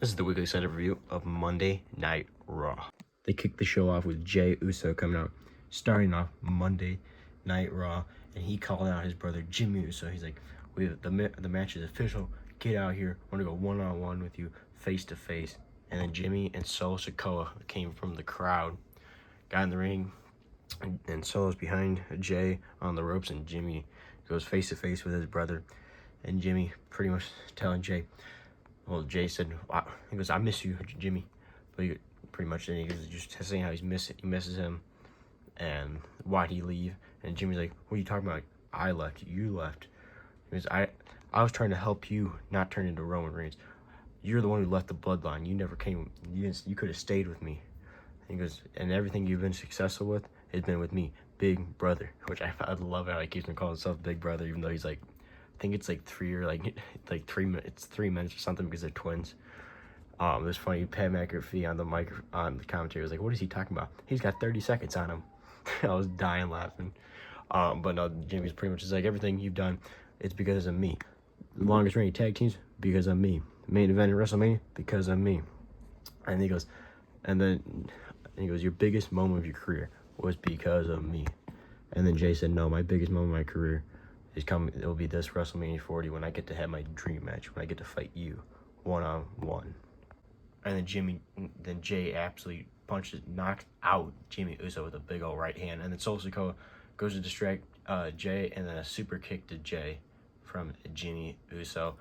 This is the weekly setup review of Monday Night Raw. They kicked the show off with Jey Uso coming out, starting off Monday Night Raw, and he called out his brother Jimmy Uso. He's like, the match is official. Get out here. I want to go one-on-one with you, face-to-face. And then Jimmy and Solo Sikoa came from the crowd, got in the ring, and Solo's behind Jey on the ropes, and Jimmy goes face-to-face with his brother. And Jimmy pretty much telling Jey, well, Jey said, wow. He goes, I miss you, Jimmy. But he pretty much, then he goes, just saying how he misses him, and why'd he leave? And Jimmy's like, what are you talking about? Like, I left, you left. He goes, I was trying to help you not turn into Roman Reigns. You're the one who left the bloodline. You never came. You could have stayed with me. And he goes, and everything you've been successful with has been with me, Big Brother. Which I love how he keeps on calling himself Big Brother, even though he's like, I think it's like 3 or like 3 minutes. It's 3 minutes or something because they're twins. It was funny. Pat McAfee on the commentary was like, "What is he talking about? He's got 30 seconds on him." I was dying laughing. But no, Jimmy's pretty much just like, everything you've done, it's because of me. The longest reigning tag teams, because of me. Main event in WrestleMania, because of me. And he goes, your biggest moment of your career was because of me. And then Jey said, no, my biggest moment of my career is coming. It'll be this WrestleMania 40 when I get to have my dream match, when I get to fight you one-on-one. And then Jey absolutely knocks out Jimmy Uso with a big old right hand. And then Solo Sikoa goes to distract Jey, and then a super kick to Jey from Jimmy Uso.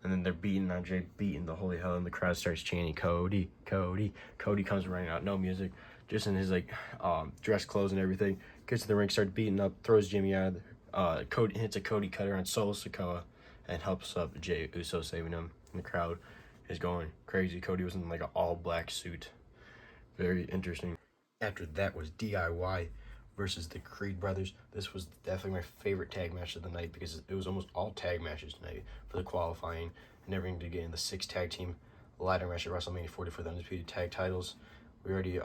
And then they're beating on Jey, beating the holy hell, and the crowd starts chanting, Cody, Cody. Cody comes running out, no music, just in his like dress clothes and everything. Gets to the ring, starts beating up, throws Jimmy out. Cody hits a Cody cutter on Solo Sikoa and helps up Jey Uso, saving him. And the crowd is going crazy. Cody was in like an all-black suit. Very interesting. After that was DIY versus the Creed brothers. This was definitely my favorite tag match of the night because it was almost all tag matches tonight for the qualifying and everything to get in the 6 tag team ladder match at WrestleMania 40 for the undisputed tag titles. We already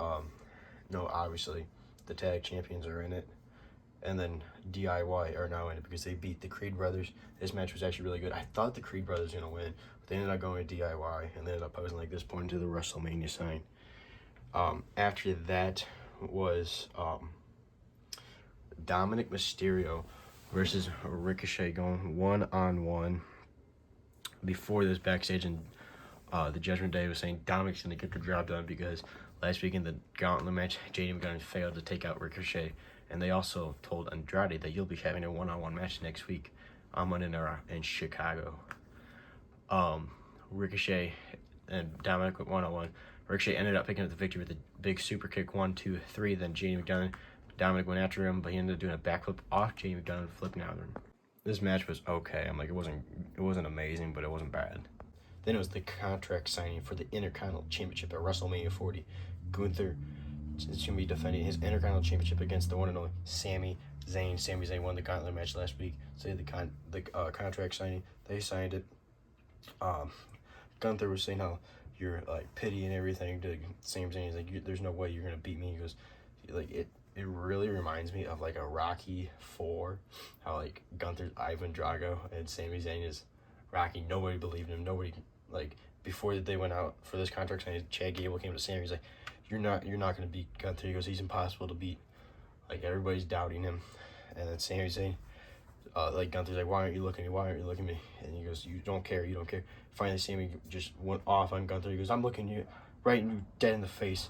know, obviously, the tag champions are in it. And then DIY are now in it because they beat the Creed brothers. This match was actually really good. I thought the Creed brothers were going to win, but they ended up going to DIY and they ended up posing like this point to the WrestleMania sign. After that was Dominic Mysterio versus Ricochet going one-on-one. Before this, backstage, and the Judgment Day was saying Dominic's going to get the job done because last week in the Gauntlet match, JD McDonald failed to take out Ricochet. And they also told Andrade that you'll be having a one-on-one match next week on Monday Night in Chicago. Ricochet and Dominic went one-on-one. Ricochet ended up picking up the victory with a big super kick, 1, 2, 3. Then JD McDonald, Dominic went after him, but he ended up doing a backflip off JD McDonald, flipping out of him. This match was okay. I'm like, it wasn't amazing, but it wasn't bad. Then it was the contract signing for the Intercontinental Championship at WrestleMania 40. Gunther is going to be defending his Intercontinental Championship against the one and only Sami Zayn. Sami Zayn won the Gauntlet match last week, so the contract signing, they signed it. Gunther was saying how you're like pity and everything to Sami Zayn. He's like, there's no way you're going to beat me. He goes, like, it really reminds me of like a Rocky 4, how like Gunther's Ivan Drago and Sami Zayn is Rocky. Nobody believed him. Nobody, like, before they went out for this contract signing, Chad Gable came to Sami. He's like, you're not going to beat Gunther. He goes, he's impossible to beat. Like, everybody's doubting him. And then Sami Zayn, like, Gunther's like, why aren't you looking at me? Why aren't you looking at me? And he goes, you don't care. Finally, Sami just went off on Gunther. He goes, I'm looking you right in you dead in the face.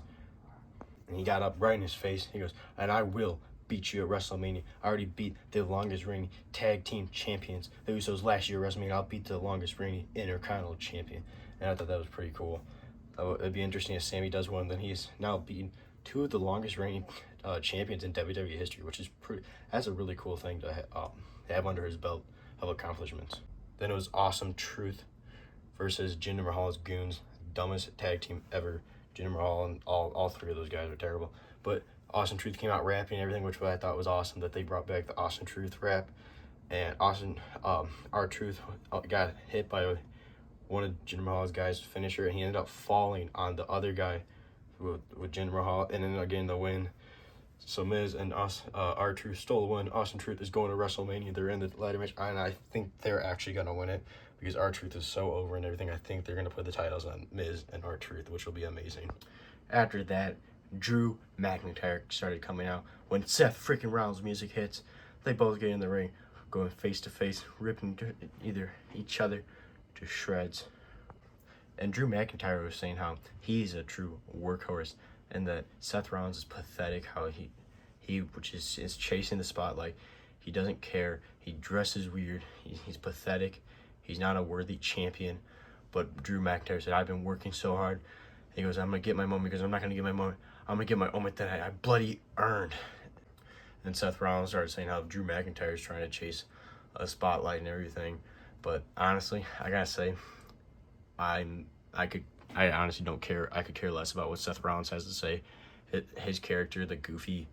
And he got up right in his face. He goes, and I will beat you at WrestleMania. I already beat the longest reigning tag team champions, the Usos, last year at WrestleMania. I'll beat the longest reigning Intercontinental champion. And I thought that was pretty cool. It'd be interesting if Sami does one. Then he's now beaten 2 of the longest reigning champions in WWE history, which is that's a really cool thing to have under his belt of accomplishments. Then it was Awesome Truth versus Jinder Mahal's Goons, dumbest tag team ever. Jinder Mahal and all 3 of those guys are terrible. But Awesome Truth came out rapping and everything, which I thought was awesome that they brought back the Awesome Truth rap. And R-Truth got hit by one of Jinder Mahal's guys' finisher, and he ended up falling on the other guy with Jinder Mahal, and ended up getting the win. So Miz and R-Truth stole the win. Awesome Truth is going to WrestleMania. They're in the ladder match, and I think they're actually going to win it because R-Truth is so over and everything. I think they're going to put the titles on Miz and R-Truth, which will be amazing. After that, Drew McIntyre started coming out. When Seth freaking Rollins' music hits, they both get in the ring, going face to face, ripping either each other to shreds. And Drew McIntyre was saying how he's a true workhorse and that Seth Rollins is pathetic, how he which is chasing the spotlight. He doesn't care. He dresses weird. He's pathetic. He's not a worthy champion. But Drew McIntyre said, I've been working so hard. He goes, I'm going to get my moment because I'm not going to get my moment. I'm going to get my moment that I bloody earned. And Seth Rollins started saying how Drew McIntyre is trying to chase a spotlight and everything. But honestly, I got to say, I honestly don't care. I could care less about what Seth Rollins has to say. His character, the goofy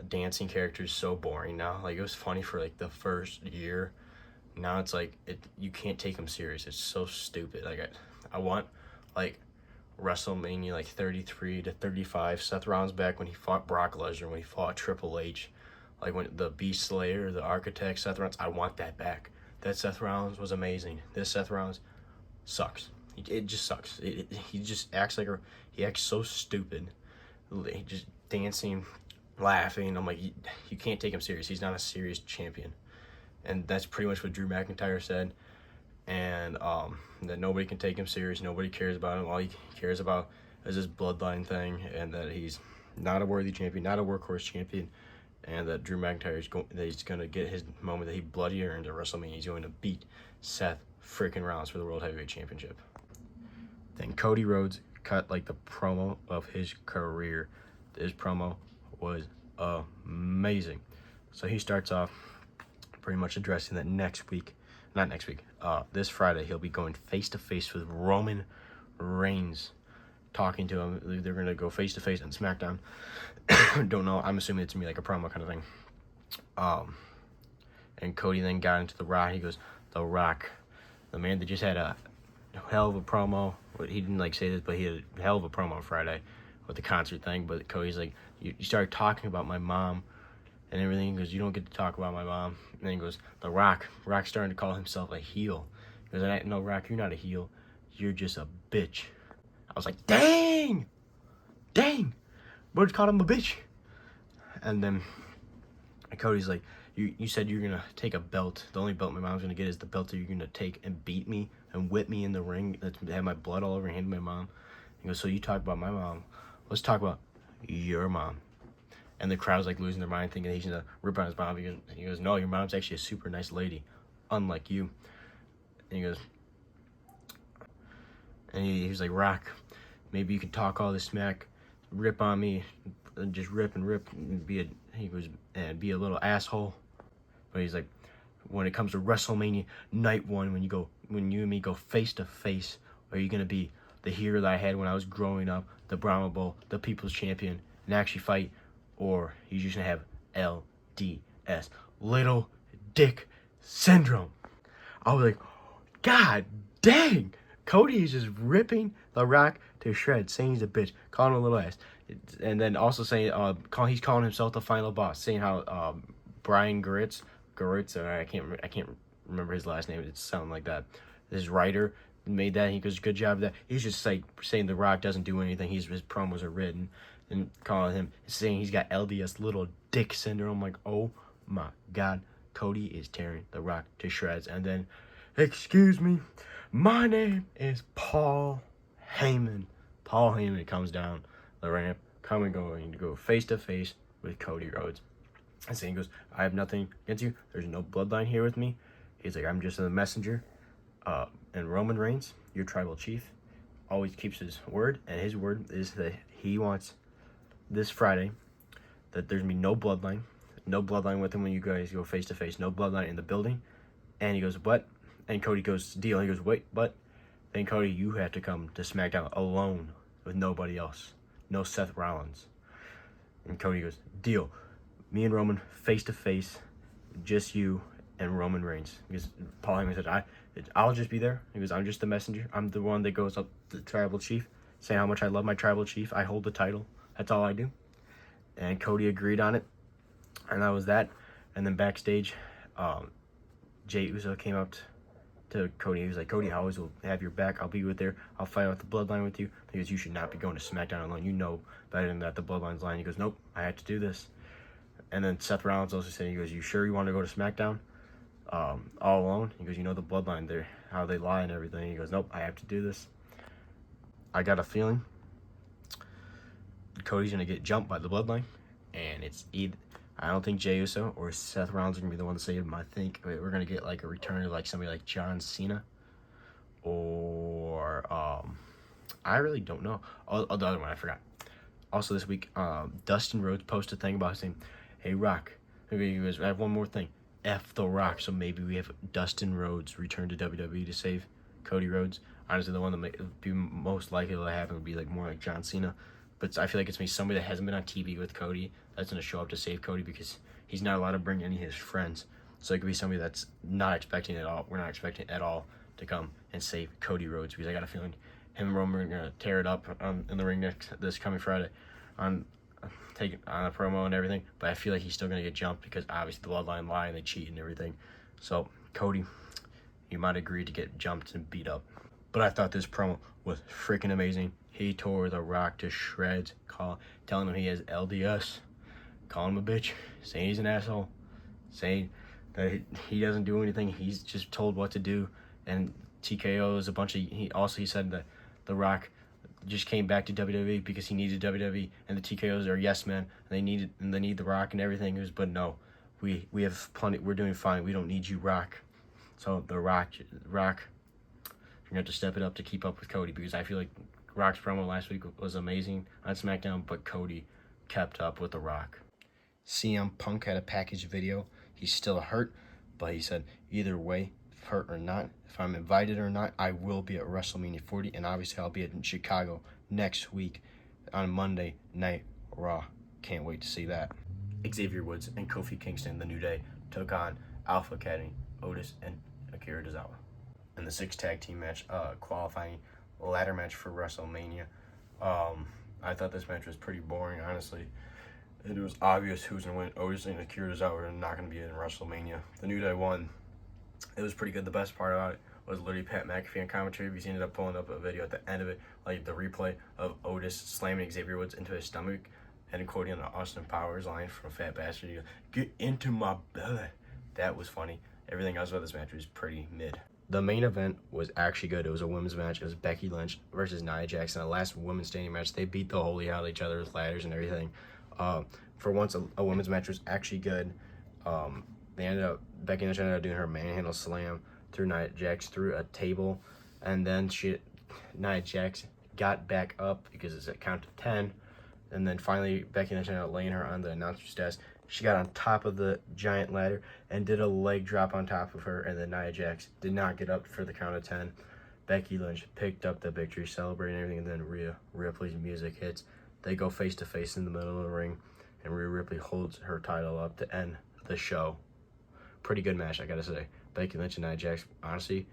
dancing character, is so boring now. Like, it was funny for like the first year. Now it's like you can't take him serious. It's so stupid. Like I want like WrestleMania like 33 to 35. Seth Rollins back when he fought Brock Lesnar, when he fought Triple H, like when the Beast Slayer, the Architect, Seth Rollins. I want that back. That Seth Rollins was amazing. This Seth Rollins sucks. It just sucks. He just acts he acts so stupid. He just dancing, laughing. I'm like, you can't take him serious. He's not a serious champion. And that's pretty much what Drew McIntyre said. And that nobody can take him serious. Nobody cares about him. All he cares about is this bloodline thing, and that he's not a worthy champion, not a workhorse champion, and that Drew McIntyre is going to get his moment that he bloody earned at WrestleMania. He's going to beat Seth freaking Rollins for the World Heavyweight Championship. Then Cody Rhodes cut like the promo of his career. This promo was amazing. So he starts off pretty much addressing that this Friday he'll be going face to face with Roman Reigns, talking to him. They're gonna go face to face on SmackDown. Don't know. I'm assuming it's gonna be like a promo kind of thing. And Cody then got into The Rock. He goes, The Rock, the man that just had a hell of a promo. He didn't like say this, but he had a hell of a promo Friday with the concert thing. But Cody's like, you started talking about my mom and everything. He goes, you don't get to talk about my mom. And then he goes, The Rock. Rock's starting to call himself a heel. He goes, no, Rock, you're not a heel. You're just a bitch. I was like, dang! Birds called him a bitch. And then Cody's like, you said you're going to take a belt. The only belt my mom's going to get is the belt that you're going to take and beat me and whip me in the ring. That's have my blood all over and hand to my mom. He goes, so you talk about my mom. Let's talk about your mom. And the crowd's like losing their mind, thinking he's gonna rip on his mom. He goes, no, your mom's actually a super nice lady, unlike you. And he goes, and he was like, Rock, maybe you can talk all this smack, rip on me, and just rip and be a little asshole. But he's like, when it comes to WrestleMania night one, when you and me go face to face, are you gonna be the hero that I had when I was growing up, the Brahma Bull, the People's Champion, and actually fight? Or you just gonna have LDS, Little Dick Syndrome? I was like, God dang! Cody is just ripping The Rock to shreds, saying he's a bitch, calling him a little ass, and then also saying he's calling himself the final boss, saying how Brian Goritz, I can't remember his last name. It's something like that. His writer made that. He goes, good job of that. He's just like saying The Rock doesn't do anything. His promos are written. And calling him, saying he's got LDS, Little Dick Syndrome. I'm like, oh my God, Cody is tearing The Rock to shreds. And then, excuse me, my name is Paul Heyman. Paul Heyman comes down the ramp, going to go face to face with Cody Rhodes. And saying, he goes, I have nothing against you. There's no bloodline here with me. He's like, I'm just a messenger. And Roman Reigns, your tribal chief, always keeps his word. And his word is that he wants this Friday that there's gonna be no bloodline with him when you guys go face to face, no bloodline in the building. And he goes, what? And Cody goes, deal. He goes, wait, but then Cody, you have to come to SmackDown alone with nobody else, no Seth Rollins. And Cody goes, deal. Me and Roman face to face, just you and Roman Reigns. Because Paul Heyman said, I'll just be there. He goes, I'm just the messenger. I'm the one that goes up to the tribal chief, saying how much I love my tribal chief. I hold the title. That's all I do. And Cody agreed on it. And that was that. And then backstage, Jey Uso came out to Cody. He was like, Cody, I always will have your back. I'll be with there. I'll fight out the bloodline with you because you should not be going to SmackDown alone. You know better than that, the bloodline's lying. He goes, nope, I have to do this. And then Seth Rollins also said, he goes, you sure you want to go to SmackDown all alone? He goes, you know the bloodline, there, how they lie and everything. He goes, nope, I have to do this. I got a feeling Cody's going to get jumped by the bloodline, and it's either, I don't think Jey Uso or Seth Rollins are going to be the one to save him. I think we're going to get like a return of like somebody like John Cena, or I really don't know. Oh, the other one I forgot. Also this week, Dustin Rhodes posted a thing about saying, hey Rock, he goes, I have one more thing, F the Rock. So maybe we have Dustin Rhodes return to WWE to save Cody Rhodes. Honestly, the one that might be most likely to happen would be like more like John Cena. But I feel like it's going to be somebody that hasn't been on TV with Cody that's going to show up to save Cody, because he's not allowed to bring any of his friends. So it could be somebody that's not expecting it at all. We're not expecting at all to come and save Cody Rhodes, because I got a feeling him and Roman are going to tear it up in the ring this coming Friday on a promo and everything. But I feel like he's still going to get jumped because obviously the bloodline lie and they cheat and everything. So Cody, you might agree to get jumped and beat up. But I thought this promo was freaking amazing. He tore The Rock to shreds, telling him he has LDS, calling him a bitch, saying he's an asshole, saying that he doesn't do anything. He's just told what to do. And TKO is a bunch of. He said that The Rock just came back to WWE because he needed WWE, and the TKOs are yes men. And they need The Rock and everything. He goes, but no, we have plenty. We're doing fine. We don't need you, Rock. So The Rock, you're gonna have to step it up to keep up with Cody, because I feel like Rock's promo last week was amazing on SmackDown, but Cody kept up with The Rock. CM Punk had a package video. He's still hurt, but he said, either way, hurt or not, if I'm invited or not, I will be at WrestleMania 40, and obviously I'll be in Chicago next week on Monday Night Raw. Can't wait to see that. Xavier Woods and Kofi Kingston, The New Day, took on Alpha Academy, Otis and Akira Tozawa in the 6 tag team match, qualifying ladder match for WrestleMania. I thought this match was pretty boring, honestly. It was obvious who was going to win. Otis and Akira Tozawa are not going to be in WrestleMania. The New Day won. It was pretty good. The best part about it was literally Pat McAfee on commentary, because he ended up pulling up a video at the end of it, like the replay of Otis slamming Xavier Woods into his stomach and quoting the Austin Powers line from Fat Bastard. He goes, get into my belly. That was funny. Everything else about this match was pretty mid. The main event was actually good. It was a women's match. It was Becky Lynch versus Nia Jax. The last women's standing match, they beat the holy out of each other with ladders and everything. For once, a women's match was actually good. Becky Lynch ended up doing her manhandle slam through Nia Jax through a table, and then Nia Jax got back up because it's a count to 10, and then finally Becky Lynch ended up laying her on the announcer's desk. She got on top of the giant ladder and did a leg drop on top of her, and then Nia Jax did not get up for the count of 10. Becky Lynch picked up the victory, celebrating everything, and then Rhea Ripley's music hits. They go face to face in the middle of the ring, and Rhea Ripley holds her title up to end the show. Pretty good match, I gotta say. Becky Lynch and Nia Jax, honestly,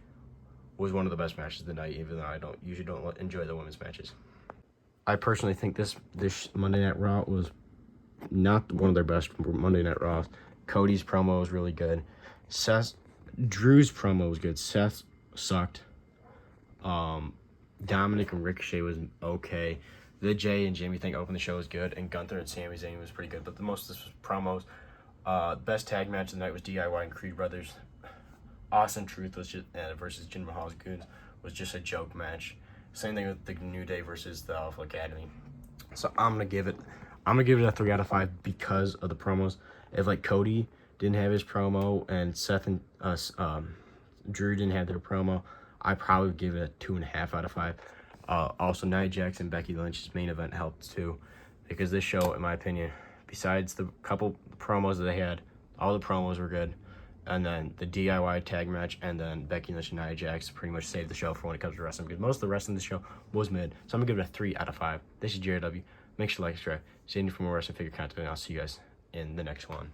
was one of the best matches of the night, even though I usually don't enjoy the women's matches. I personally think this Monday Night Raw was not one of their best Monday Night Raws. Cody's promo was really good. Drew's promo was good. Seth sucked. Dominic and Ricochet was okay. The Jay and Jimmy thing opened the show was good, and Gunther and Sami Zayn was pretty good. But the most of this was promos. The best tag match of the night was DIY and Creed Brothers. Awesome Truth was just versus Jinder Mahal's Goons was just a joke match. Same thing with the New Day versus the Alpha Academy. So I'm gonna give it a 3 out of 5 because of the promos. If like Cody didn't have his promo and Seth and Drew didn't have their promo, I probably would give it a 2.5 out of 5. Also, Nia Jax and Becky Lynch's main event helped too, because this show, in my opinion, besides the couple promos that they had, all the promos were good. And then the DIY tag match, and then Becky Lynch and Nia Jax pretty much saved the show for when it comes to wrestling, because most of the rest of the show was mid. So I'm going to give it a 3 out of 5. This is JRW. Make sure to like, subscribe. Stay tuned for more wrestling figure content, and I'll see you guys in the next one.